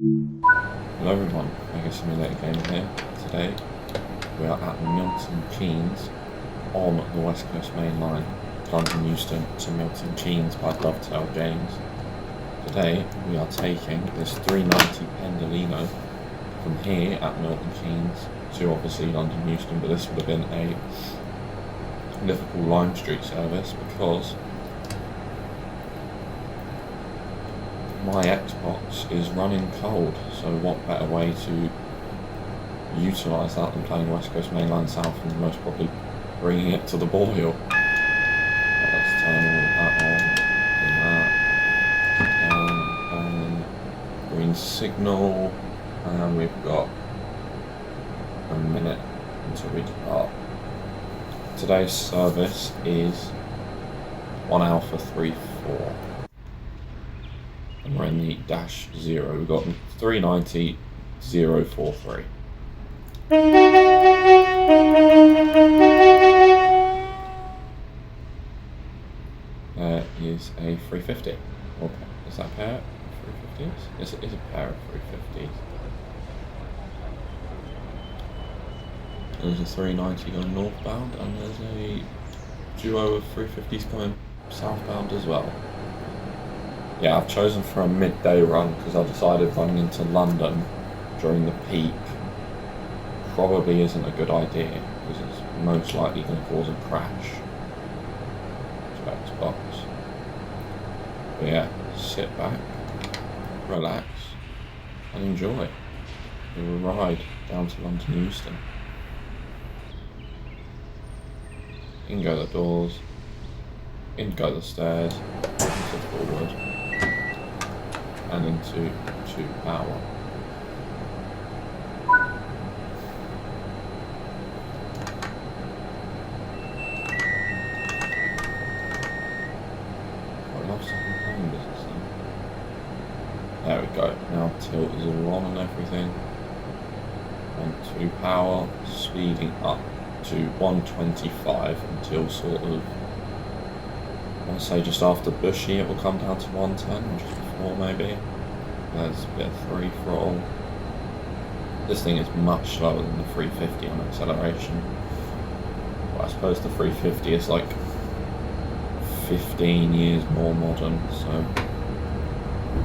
Hello everyone, Mega Simulator Game here. Today we are at Milton Keynes on the West Coast Mainline, London Euston to Milton Keynes by Dovetail James. Today we are taking this 390 Pendolino from here at Milton Keynes to obviously London Euston, but this would have been a Liverpool Lime Street service because my Xbox is running cold, so what better way to utilise that than playing West Coast Mainline South and most probably bringing it to the boil. Let's turn all that on, and green signal, and we've got a minute until we depart. Today's service is 1 Alpha 34. And we're in the -0. We've got 390-043. There is a 350. Or is that a pair of 350s? Yes, it is a pair of 350s. There's a 390 going northbound, and there's a duo of 350s coming southbound as well. Yeah, I've chosen for a midday run because I decided running into London during the peak probably isn't a good idea because it's most likely going to cause a crash to Xbox. But yeah, sit back, relax, and enjoy the ride down to London Euston. In go the doors, in go the stairs, into forward, and into 2 power. I love second plane business then. There we go, now tilt is all on and everything. On 2 power, speeding up to 125 until sort of, I want to say just after Bushy it will come down to 110, or just before maybe. There's a bit of 3 throttle. This thing is much slower than the 350 on acceleration. But I suppose the 350 is like 15 years more modern, so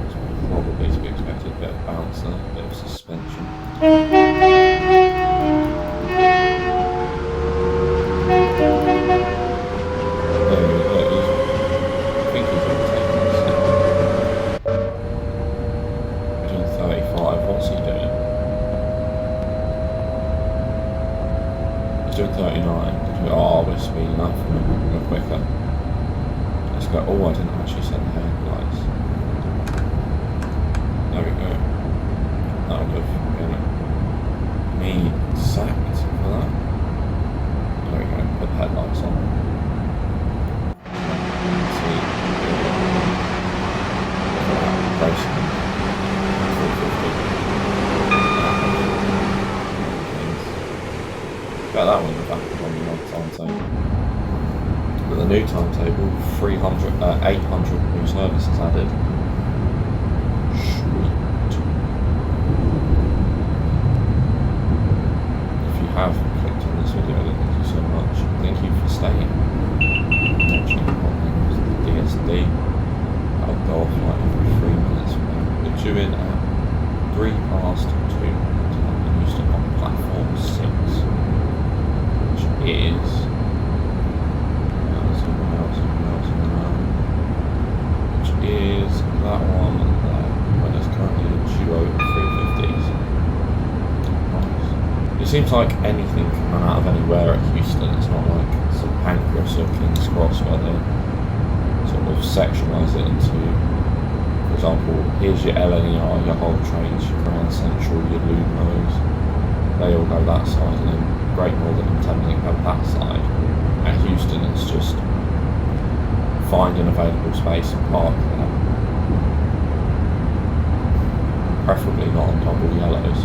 it's probably to be expected. A bit of bounce there, a bit of suspension. Doing 39. Oh, we're speeding up from a quicker. Let's go. Oh, I didn't actually set the headlights. There we go. That would have been me sacked for that. There we go. Put the headlights on. Let's see. Racing. 450. Got that one in the back on the old timetable. But the new timetable, 800 new services added. Sweet. If you have clicked on this video, then thank you so much. Thank you for staying. Watching the DSD. I'll go off like every 3 minutes. We're due in at 2 past 2 to London Euston on platform 6. Is which is that one there, where there's currently a duo of 350s. Nice. It seems like anything can run out of anywhere at Euston. It's not like St Pancras or King's Cross where they sort of sectionalise it into, for example, here's your LNER, your whole trains, your Grand Central, your Lumos, they all go that side, and then Great Northern and Thameslink have that side. At Euston it's just find an available space and park there. Preferably not on double yellows.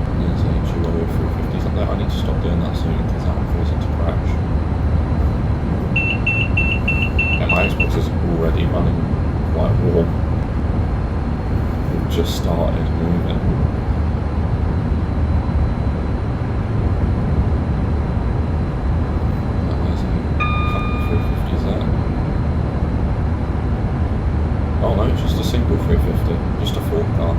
And there's a duo of 350s up there. I need to stop doing that soon because that will cause it to crash. Yeah, my Xbox is already running quite warm. just started moving. There's a couple of 350s there. Oh no, just a single 350, just a 4-car.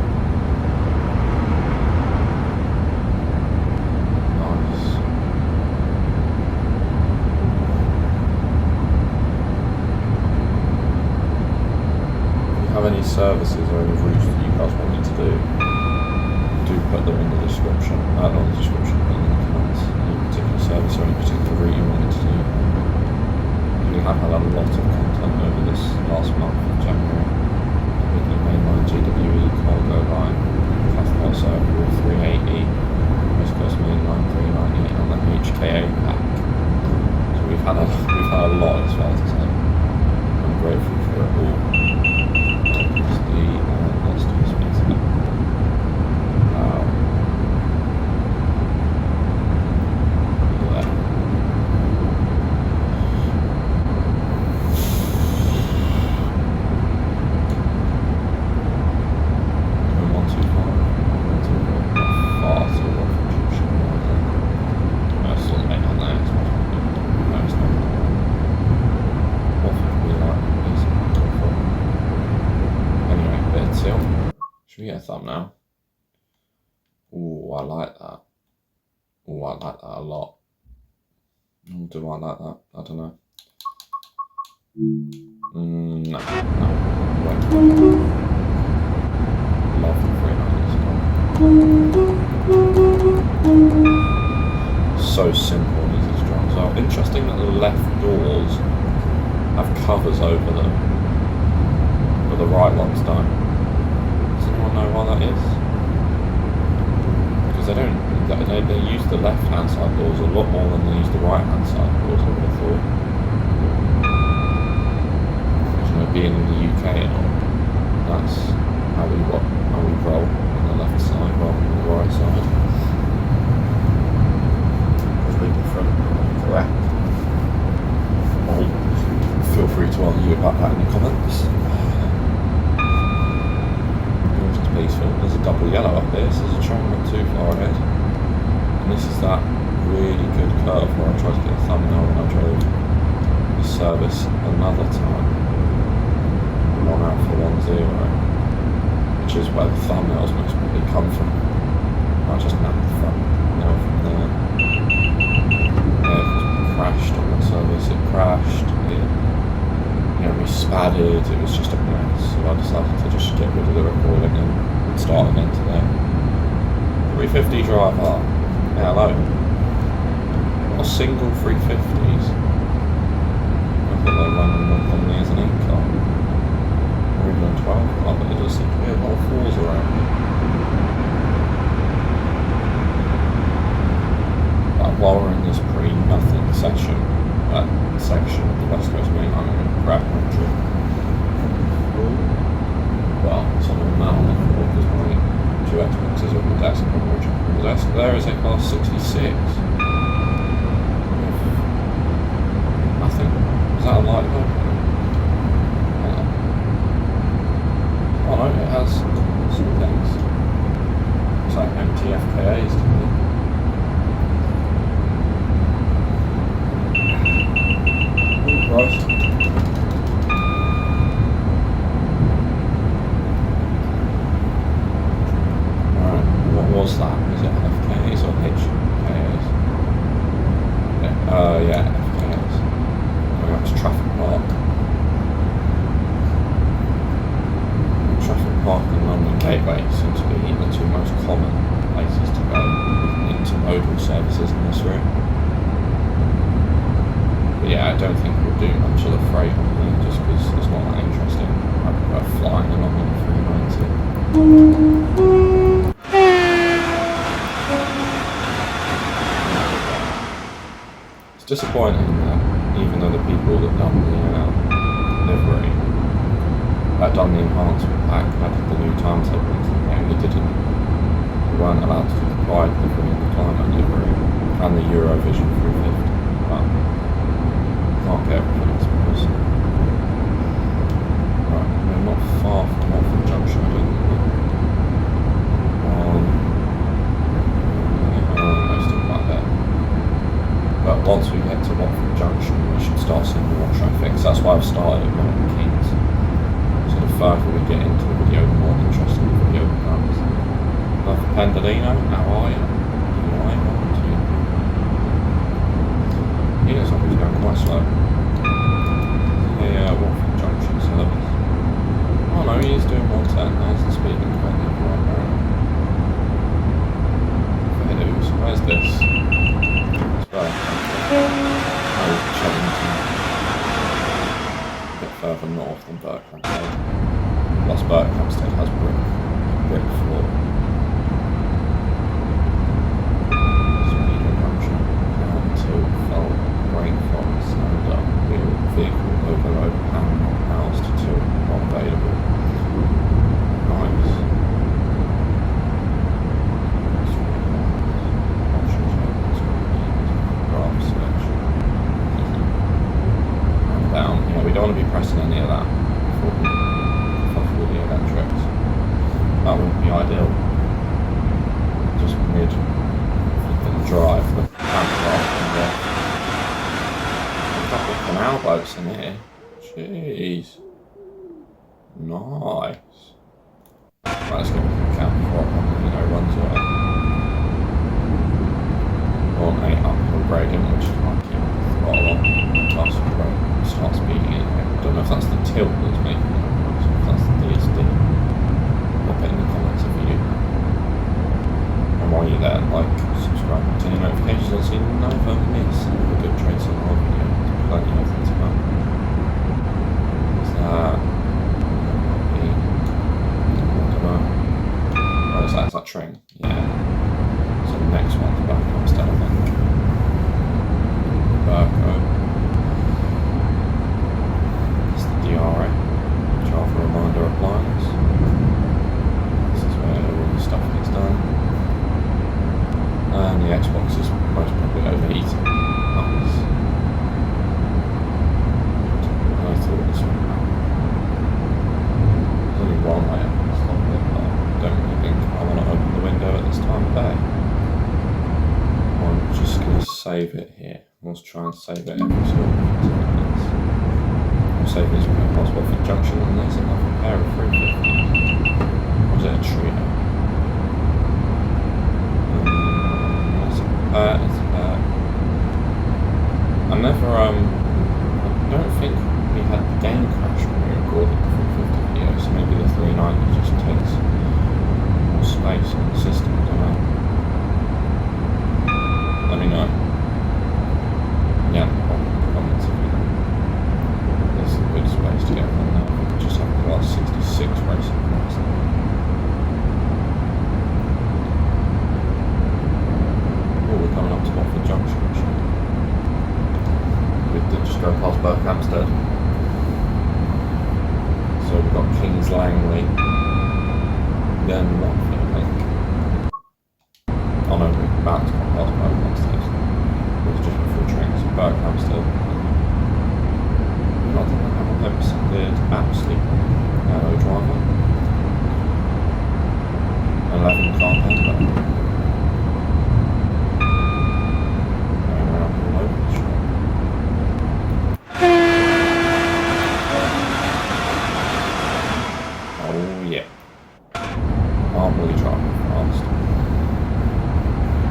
Any services or any routes that you guys want me to do put them in the description. Not in the description, but in the comments. Any particular service or any particular route you want me to do. We have had a lot of content over this last month of January. With the Mainline GWE cargo line, Cathcart Circle 380, West Coast Mainline 398, and the HKA pack. So we've had a lot, as well to say. I'm grateful for it all. Let's do space now. Should we get a thumbnail? Ooh, I like that. Ooh, I like that a lot. Do I like that? I don't know. No. Wait. Love the 390s. So simple and easy to drive. So interesting that the left doors have covers over them, but the right ones don't. Know why that is? Because they use the left hand side doors a lot more than they use the right hand side doors, I would have thought. Because, you know, being in the UK and all, that's how we roll on the left side rather than the right side. Completely different, correct. Feel free to argue about that in the comments. Peaceful. There's a double yellow up there, so there's a train not too far ahead. And this is that really good curve where I tried to get a thumbnail when I drove the service another time. 1 Alpha 10, which is where the thumbnails most probably come from. I just nabbed the front now from there. Yeah, because we crashed on that service, it crashed, we spattered, it was just a mess, so I decided to just get rid of the recording and start again today. 350 driver, yeah, hello. Not a single 350s. I thought they run more commonly as an 8-car. Or even a 12-car, but there does seem to be a lot of 4s around. But while we're in this pre-nothing section of the West Coast Mainline, I'm going to grab my trip. Well, some of them now because my 2 Xboxes are on the desk and I'm on the desk. There is a class 66. Nothing. Is that a light bulb? Oh no, it has some things. It's like empty FKAs to me. Right. Alright, what was that? Was it FKAs or HKAs? Yeah, FKAs. Going up to Traffic Park. Traffic Park and London Gateway seem to be the 2 most common places to go into modal services in this route. Yeah, I don't think we'll do much of the freight on here just because it's not that interesting. I prefer flying along in the 390. It's disappointing that even though the people that done the livery, that done the enhancement pack, added the new timetable into the game, we weren't allowed to do the Pride livery and the Climate livery and the Eurovision 350. But can't get everything, I suppose. Right, we're not far from Watford Junction, I don't think. in more traffic. So that's why I've started at Milton Keynes. So the further we get into the video, the more interesting the video becomes. Love Pendolino, how are you? He looks like he's going quite slow. Yeah, Watford Junction service. Oh no, he is doing 110. There's the speeding currently right now. Where's this? It's back. Oh, Chellington. A bit further north than Berkhamsted. Plus Berkhamsted has brick floor. Rainforest and vehicle overload and not housed to not available. Nice. Graph search. And down. Yeah, we don't want to be pressing any of that for the electrics. That wouldn't be ideal. Just mid the drive, the camp drive and couple of canal boats in here. Jeez. Nice. Right, let's go to the camp before runs away. On a uphill gradient, which is like throttle on plus start speeding in here. I don't know if that's the tilt that's making that noise, or if that's the DSD. Pop it in the comments if you do. And while you're there, like, subscribe, turn your notifications on so you never miss another good trade on our video. Plenty of things about. Is that oh, is that train? Yeah. So the next one's Berkhamsted, I think. Berko. It's the DRA. Java Reminder appliance. This is where all the stuff gets done. And the Xbox is most probably overheating. Nice. There's only one way up this long bit, but I don't really think I want to open the window at this time of day. I'm just going to save it here. Let's try and save it every sort of 10 minutes. I'll save it as quick as possible for Junction, and there's another pair of 350. Or is it a trio? It's a pair. I don't think we had the game crash when we recorded the 350 video, so maybe the 390 just takes more space on the system, I don't know. Let me know. Yeah, comments if you know. There's a good space to get from now. We could just have class 66 racing cars. Oh, we're coming up to Watford Junction actually. We did just go past Berkhamsted. So we've got Kings Langley, then Watford, I think. Oh no, we're about to come past Berkhamsted. It was just before trains, so Berkhamsted. We've not done the Hamel Hempstead, absolutely narrow driver. 11 car Panda.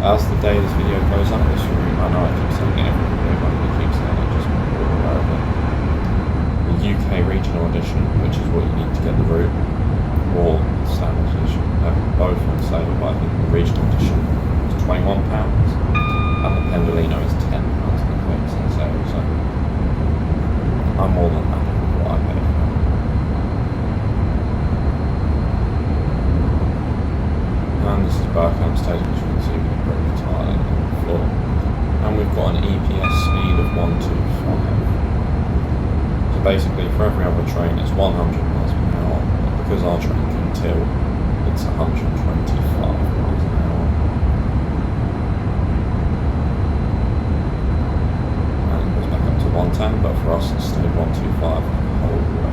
As the day this video goes up, this will I know I keep saying it every video, but I keep saying it just more aware of it. The UK regional edition, which is what you need to get the route, or the standard edition, both on sale, but I think the regional edition is £21, and the Pendolino is £10 in the 30% sale, so I'm more than happy with what I paid for. And this is Berkhamsted, which you can see with the brick tiling on the floor. And we've got an EPS speed of 125. So basically for every other train it's 100 miles per hour, but because our train can tilt, it's 125 miles an hour. And it goes back up to 110, but for us it stayed 125 the whole way.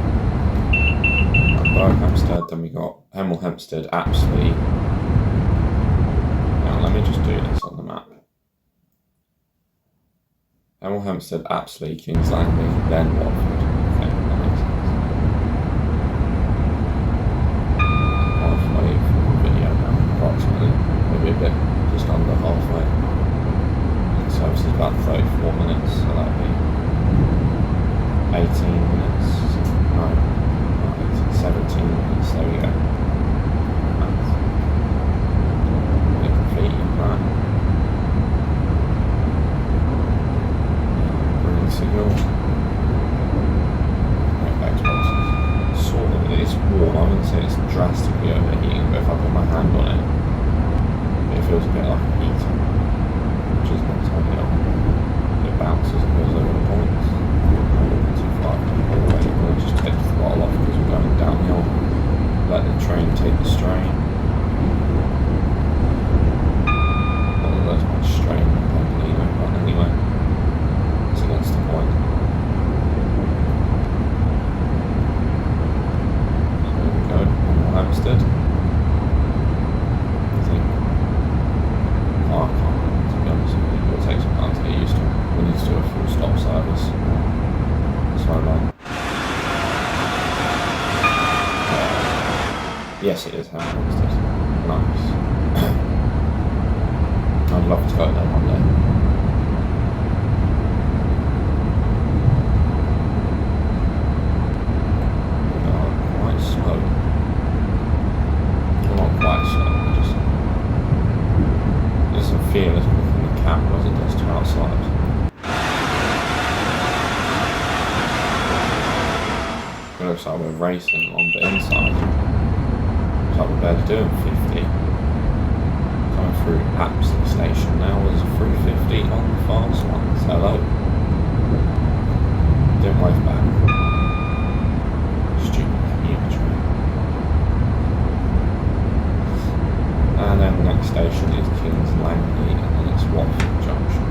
And Berkhamsted, then we got Hemel Hempstead, Apsley. Let me just do this on the map. Hemel Hempstead, Apsley, Kings Langley, then Watford. Okay, that makes sense. Halfway through the video now, approximately. Maybe a bit, just under halfway. The service is about 34 minutes, so that'll be 18 minutes. No, 17 minutes, there we go. Completing that. Signal. Right, back to boxes. Sort of, it's warm, I wouldn't say it's drastically overheating, but if I put my hand on it, it feels a bit like a heater, which is not ideal. It bounces and goes over the points. Not too far away, we'll just take the throttle off because we're going downhill. Let the train take the strain. Although there's much strain but anyway. Against the point. So there we go, Hemel Hempstead. I think. Oh, I can't remember, to be honest with you. It will take some time to get used to. We need to do a full stop service. Sorry, man. Yes, it is Hemel Hempstead. Nice. I'd love to go there one day. Feel as from the camera as it does to outside. It looks like we're racing on the inside. Looks like we're barely doing 50. Coming through Apsley station now, there's a 350 on the fast ones. Hello. Don't wave back. Stupid commuter train. And then the next station is Kings Langley, and then it's Watford Junction.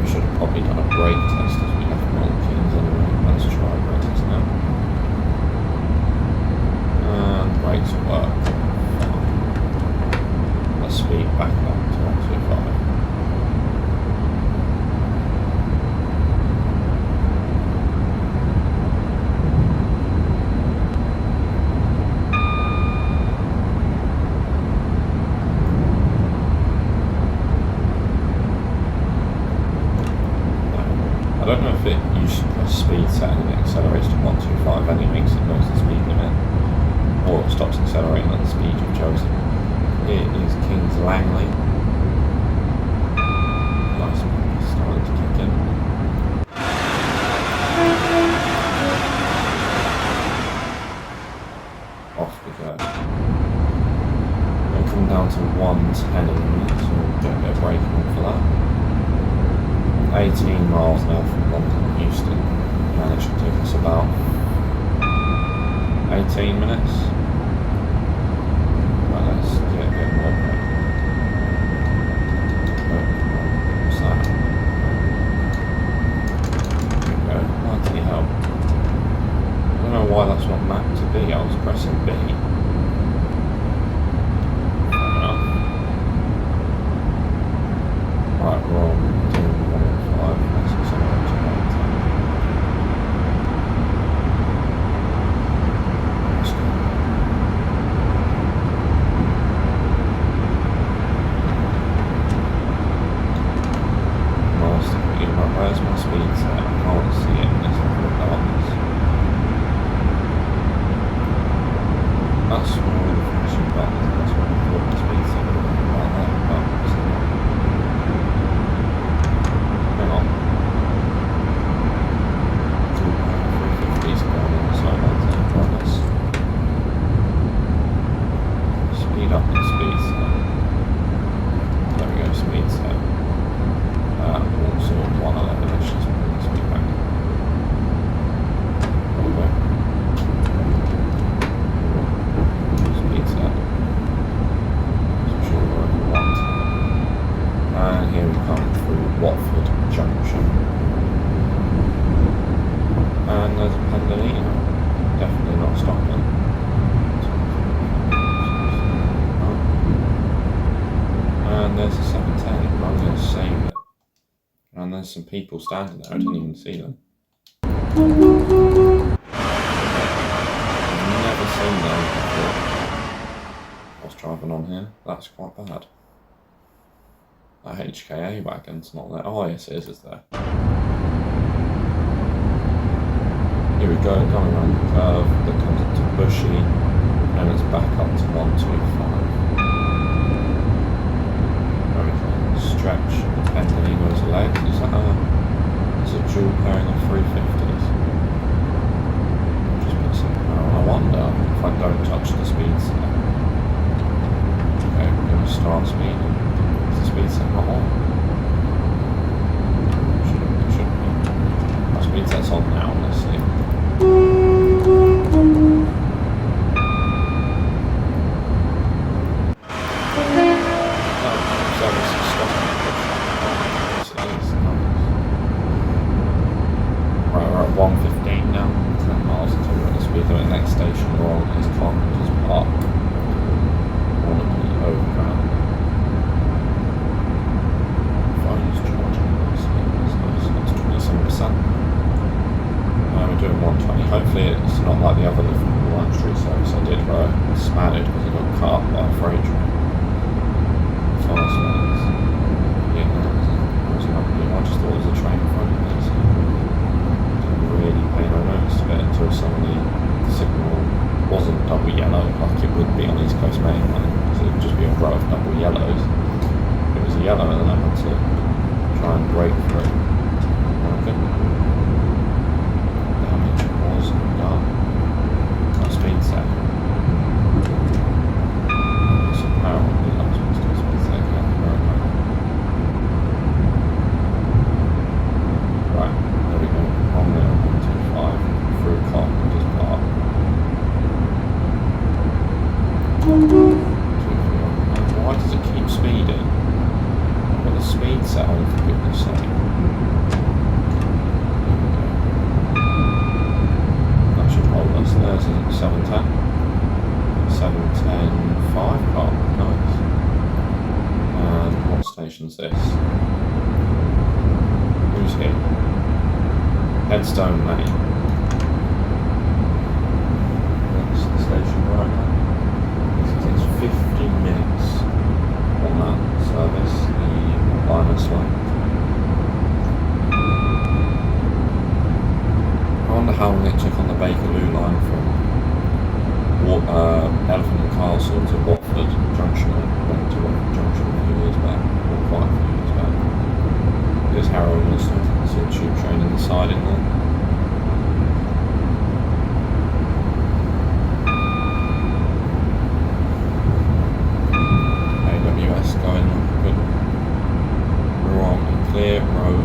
We should have probably done a brake test as we left Milton Keynes anyway. Let's try a brake test now. And brakes work. Let's speed back up to 125. I don't know if it usually press speed setting and it accelerates to 125 anyway because it knows the speed limit, or it stops accelerating at the speed you've chosen. Here is Kings Langley. Nice, starting to kick in. Off we go. We'll come down to 110 in a minute, so we'll get a bit of braking on for that. 18 miles now from London to Euston, and it should take us about 18 minutes. Right, let's get a bit more break. What's that? There we go, bloody hell. I don't know why that's not mapped to B, I was pressing B. Fair enough. Right, we're on. Where's my speed set? I can't see it in this little darkness. That's one of the flashing buttons. That's what I thought the speed set would be like that. But it's not. Hang on. And there's a 710. I'm going to save it. And there's some people standing there. I didn't even see them. I've never seen them before. I was driving on here. That's quite bad. That HKA wagon's not there. Oh yes, it is there. Here we go, going around the curve that comes up to Bushy, and it's back up to 125. Very good. Stretch, Pendolino's legs. Is that a dual pairing of 350s? Just put some power. I wonder if I don't touch the speed set. Okay, we're going to start speeding. Is the speed set not on? Shouldn't be. My speed set's on now, let's see. Right, we're at 115 now, 10 miles until we're at the speed limit. Next station we're on is Carpenter's Park. Warnaby Overground. Phone's charging nicely, that's 27%. We're doing 120. Hopefully it's not like the other Liverpool line street service I did where I smattered because I got cut up by a freight train. Fast ones. Yeah, that was lovely. I just thought it was a train in front of me, so didn't really pay no notice to it until suddenly the signal wasn't double yellow like it would be on East Coast Mainline, because it would just be a row of double yellows. It was a yellow and then I had to try and brake for it. Okay. Speed set. Some power on the speed set. Right, there we go. On there, 125 through Carpenter's Park. Why does it keep speeding? I've got the speed set on, for goodness sake. There's a 710. 710 5 car, nice. And what station's this? Who's here? Headstone Lane. That's the station right now. It's 50 minutes on that service, the Linus line. I wonder how long it took on the Bakerloo line from Elephant and Castle to Watford Junction. I went to Watford Junction a few years back, or quite a few years back. There's Harrow and Euston, you can see a tube train in the siding there. AWS going good. We're on a clear road.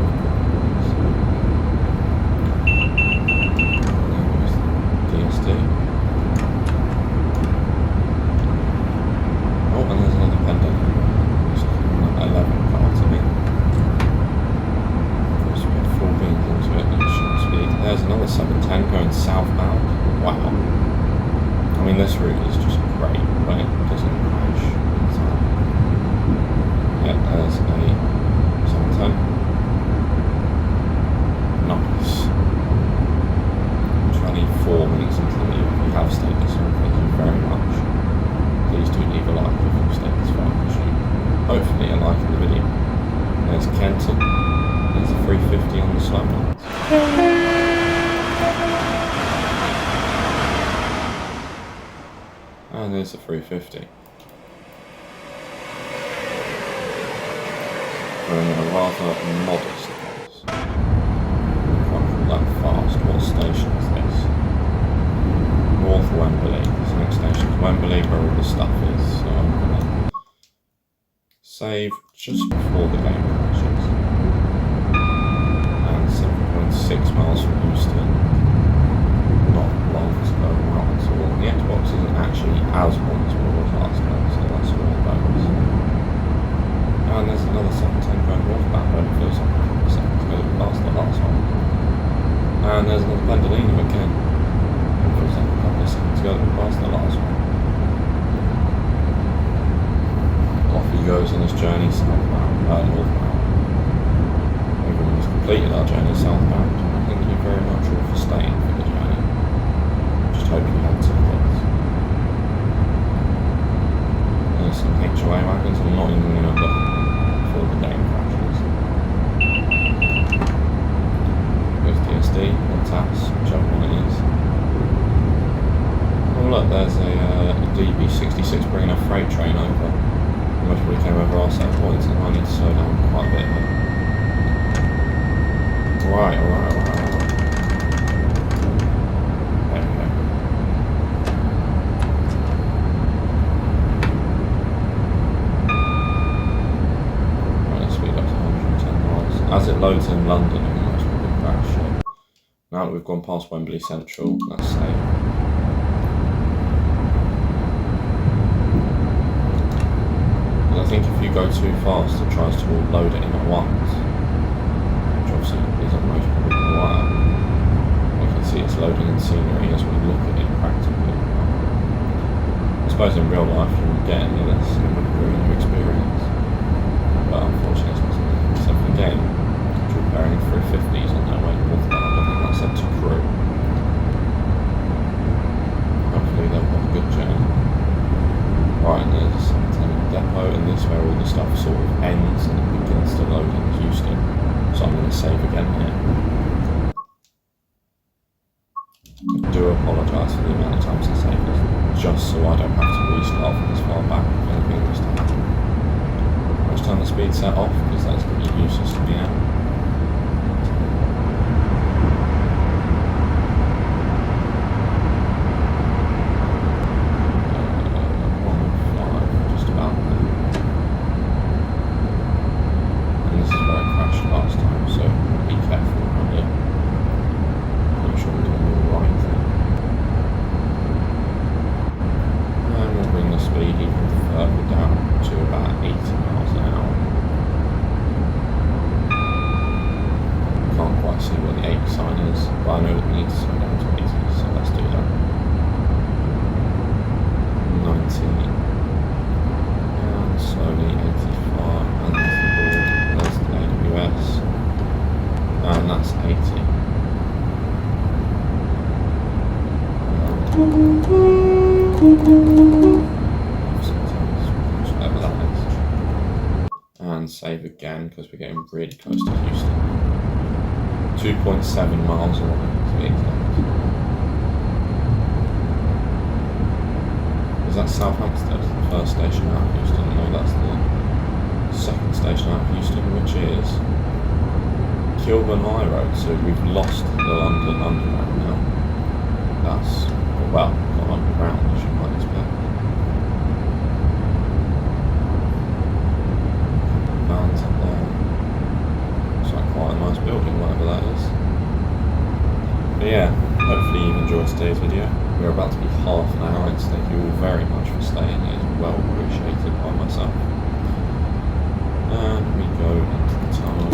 Southbound. Wow. I mean, this route is just great when it doesn't crash. Yeah, there's a 710. Nice. 24 minutes into the video. If you have stayed this one, thank you very much. Please do leave a like if you've stayed this far. Hopefully you're liking the video. There's Kenton. There's a 350 on the slow ones. And there's a 350. We're in a rather modest pace. Can't call that fast. What station is this? North Wembley. This next station is Wembley, where all the stuff is. So I'm gonna save just before the game crashes. And 7.6 miles from Euston. Not long to go, not at all. The Xbox isn't actually as long as what it was last time, so that's all a bonus. And there's another 710 going northbound, but it feels like a couple of seconds ago past the last one. And there's another Pendolino again. It feels like a couple of seconds ago past the last one. Off you go. goes on his journey southbound, northbound. Everyone has completed our journey southbound. Thank you very much all for staying for the journey. Just hope you had tickets. There's some HOA wagons. I'm not even going to look before the game crashes. There's DSD or TAS, whichever one it is. Oh look, there's a DB66 bringing a freight train over. Most probably came over our set points, and I need to slow down quite a bit here. Alright. There we go. Right, let's speed up to 110 miles. As it loads in London, it must be a big crash. Now that we've gone past Wembley Central, let's say. I think if you go too fast, it tries to load it in at once, which obviously isn't most people going to work. You can see it's loading in scenery as we look at it practically. I suppose in real life you would get any of this, it would ruin your experience. But unfortunately it's not something game. Preparing 350s on their way northbound, I think that's up to crew. Hopefully they'll have a good journey. Right, and there's a depot, and this is where all the stuff sort of ends and it begins to load in Euston. So I'm going to save again here. I do apologise for the amount of times I save this, just so I don't have to restart from this far back if anything was to happen. Let's turn the speed set off because that's going to be useless to me now. And save again because we're getting really close to Euston. 2.7 miles away to be exact. Is that Southampton, the first station out of Euston? No, that's the second station out of Euston, which is Kilburn High Road. So we've lost the London Underground now. That's, well, not underground as you might expect. Vans up there. It's like quite a nice building, whatever that is. But yeah, hopefully you've enjoyed today's video. We're about to be half an hour in, so thank you all very much for staying. It is well appreciated by myself. And we go into the tunnel.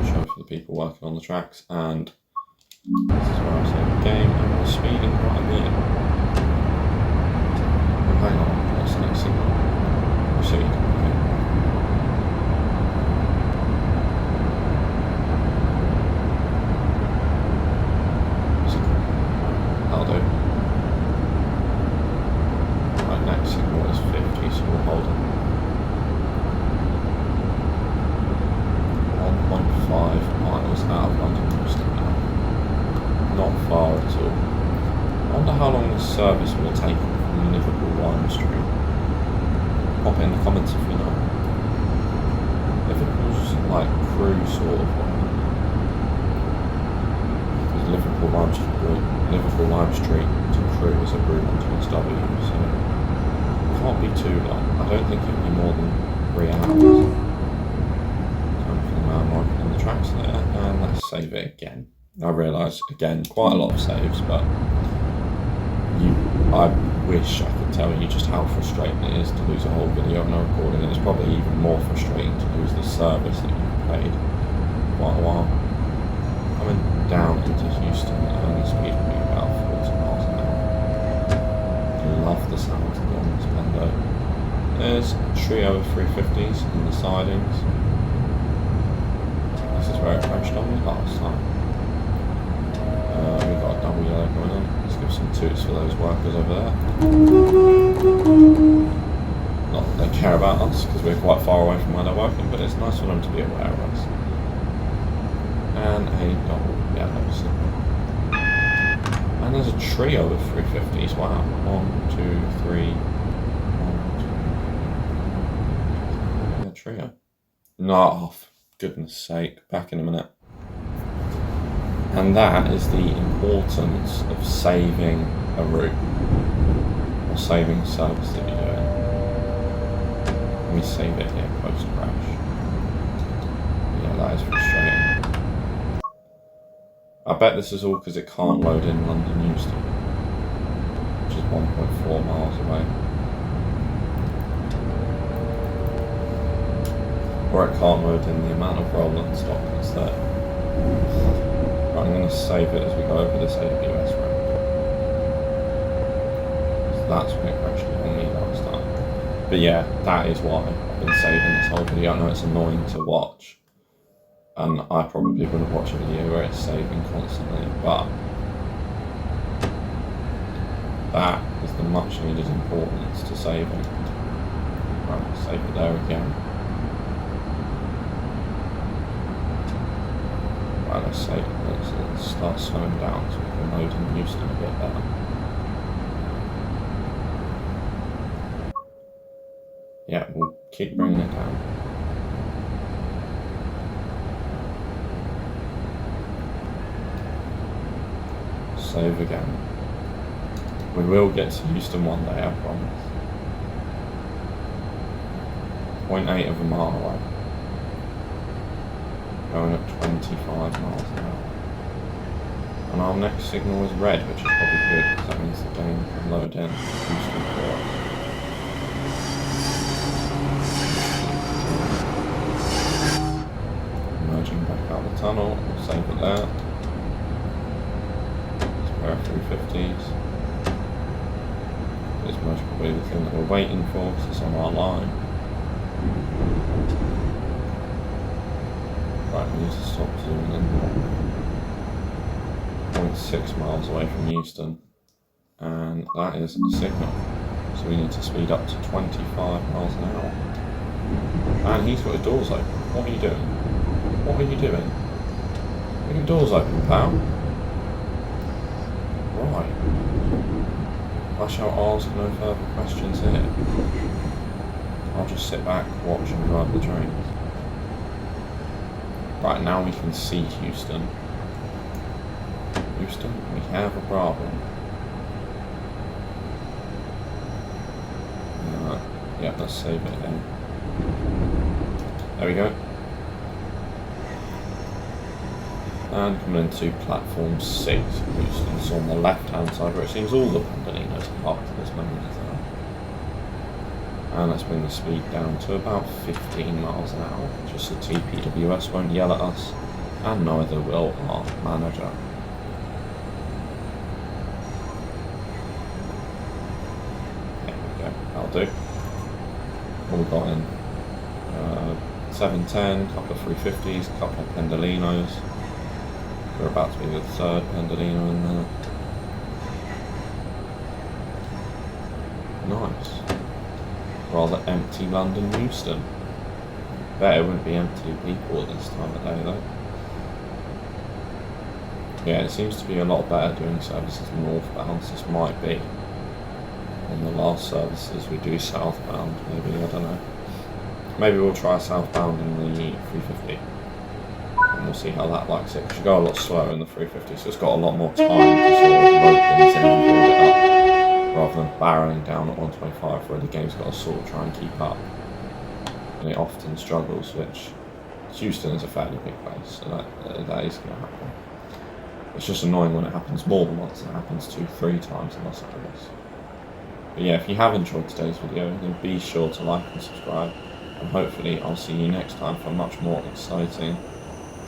Show for the people working on the tracks, and this is where I save the game, and we're speeding right here. Oh, hang on, what's the next signal? Proceed. Okay. That'll do. Right, next signal is 50, so we'll hold it. 1.5 miles out of London Euston now. Not far at all. I wonder how long this service will take from Liverpool Lime Street. Pop it in the comments if you know. Liverpool's like Crewe sort of one. Because Liverpool Lime Street to Crewe is a route on TSW, so it can't be too long. I don't think it'll be more than 3 hours. On the tracks there, and let's save it again. I realise again quite a lot of saves, but I wish I could tell you just how frustrating it is to lose a whole video and a recording, and it's probably even more frustrating to lose the service that you've played quite a while. Coming down into Euston, and the speed will be about 40 miles an hour. love the sounds of on this Pendo. There's a trio of 350s in the sidings. This is where it crashed on me last time. We've got a double yellow going on. Let's give some toots for those workers over there. Not that they care about us because we're quite far away from where they're working, but it's nice for them to be aware of us. And a double yellow signal. And there's a trio of 350s. Wow. 1, 2, 3. 1, 2. Yeah, trio. Not off. Goodness sake. Back in a minute. And that is the importance of saving a route. Or saving a service that you're doing. Let me save it here post crash. Yeah, that is frustrating. I bet this is all because it can't load in London Euston, which is 1.4 miles away. Or it can't load in the amount of rolling stock that's there. Right, I'm going to save it as we go over this AWS route. So that's when it crashed on me last time. But yeah, that is why I've been saving this whole video. I know it's annoying to watch. And I probably wouldn't watch a video where it's saving constantly, but that is the much needed importance to saving. Right, save it there again. Right, let's start slowing down so we can load in Euston a bit better. Yeah, we'll keep bringing it down. Save again. We will get to Euston one day, I promise. 0.8 of a mile away. Going at 25 miles an hour. And our next signal is red, which is probably good, because that means the game can load in Euston for us. Emerging back out the tunnel, we'll save it there. Pair of 350s. It's most probably the thing that we're waiting for because it's on our line. Right, we need to stop zooming in. 0.6 miles away from Euston. And that is a signal. So we need to speed up to 25 miles an hour. And he's got his doors open. What are you doing? What are you doing? Get your doors open, pal. Right. I shall ask no further questions here. I'll just sit back, watch and drive the trains. Right, now we can see Euston. Euston, we have a problem. Yeah, let's save it then. There we go. And coming into platform 6, Euston. So on the left hand side where it seems all the Pendolinos are parked at this moment in time. And let's bring the speed down to about 15 miles an hour, just so TPWS won't yell at us, and neither will our manager. There we go, that'll do. What we got in? 710, a couple of 350s, a couple of Pendolinos. We're about to be the third Pendolino in there. Nice. Rather empty London Euston. Bet it wouldn't be empty people at this time of day though. Yeah, it seems to be a lot better doing services northbound. This might be on the last services we do southbound, maybe, I don't know. Maybe we'll try southbound in the 350. And we'll see how that likes it. It should go a lot slower in the 350, so it's got a lot more time to sort of load things in and build it up, rather than barreling down at 125 where the game's got to sort of try and keep up. And it often struggles, which Euston is a fairly big place, so that is going to happen. It's just annoying when it happens more than once, and it happens 2-3 times in Los Angeles. But yeah, if you have enjoyed today's video, then be sure to like and subscribe, and hopefully I'll see you next time for much more exciting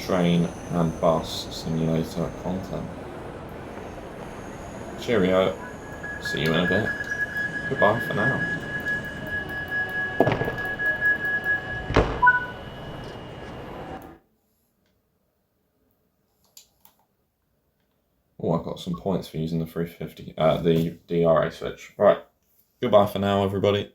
train and bus simulator content. Cheerio, see you in a bit. goodbye for now. Oh, I got some points for using the 350, the DRA switch. Right, goodbye for now, everybody.